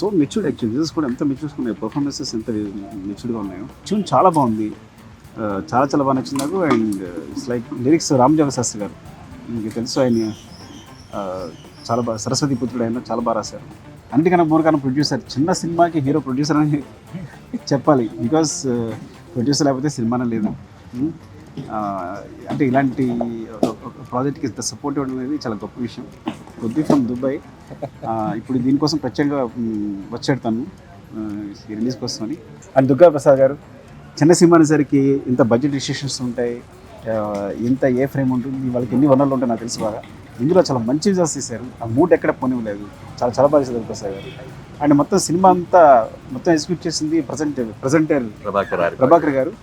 So matured actually results కూడా ఎంత మెచ్యూర్స్ ఉన్నాయి, పర్ఫార్మెన్సెస్ ఎంత మెచ్యూర్డ్గా ఉన్నాయో. ట్యూన్ చాలా బాగుంది, చాలా చాలా బాగా నచ్చింది నాకు. And it's like lyrics Ram Joga Shastri గారు, మీకు తెలుసు ఆయన చాలా బాగా సరస్వతి పుత్రుడు, ఆయన చాలా బాగా రాశారు. అన్నిటికన్నా మూలకన్నా ప్రొడ్యూసర్, చిన్న సినిమాకి హీరో ప్రొడ్యూసర్ అని చెప్పాలి, బికాస్ ప్రొడ్యూసర్ లేకపోతే సినిమానే లేదు. అంటే ఇలాంటి ప్రాజెక్ట్కి ఇంత సపోర్ట్ ఇవ్వడం అనేది చాలా గొప్ప విషయం. కొద్ది ఫ్రమ్ దుబాయ్, ఇప్పుడు దీనికోసం ప్రత్యేకంగా వచ్చాడు తను రిలీజ్ కోసమని. అండ్ దుర్గా ప్రసాద్ గారు, చిన్న సినిమా అనేసరికి ఇంత బడ్జెట్ రిస్ట్రిక్షన్స్ ఉంటాయి, ఇంత ఏ ఫ్రేమ్ ఉంటుంది, వాళ్ళకి ఎన్ని వనరులు ఉంటాయి నాకు తెలుసు బాగా. ఇందులో చాలా మంచి విజువల్స్ తీశారు, ఆ మూడ్ ఎక్కడ పోనివ్వలేదు, చాలా చాలా బాగా చేశారు ప్రసాద్ గారు. అండ్ మొత్తం సినిమా అంతా మొత్తం ఎగ్జిక్యూట్ చేసింది ప్రజెంటర్ ప్రభాకర్ గారు.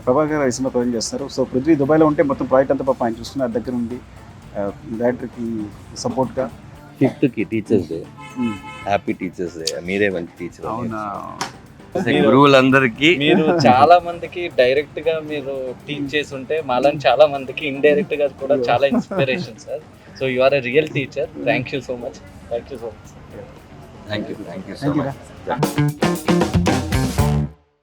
ప్రభాకర్ గారు ఈ సినిమా ప్రజెంట్ చేస్తారు. సో పృథ్వీ దుబాయ్లో ఉంటే మొత్తం ప్రాజెక్ట్ అంతా పాప ఆయన చూస్తున్నారు దగ్గర ఉండి, డైరెక్టర్కి సపోర్ట్గా. 5th teachers day, happy teachers day. మీరే మంచి టీచర్. అవునా, గురువులందరికీ మీరు చాలా మందికి డైరెక్ట్ గా మీరు టీచ్ చేసి ఉంటే మాలని చాలా మందికి ఇండైరెక్ట్ గా కూడా చాలా inspiration sir. So you are a real teacher. Thank you so much. Thank you so much.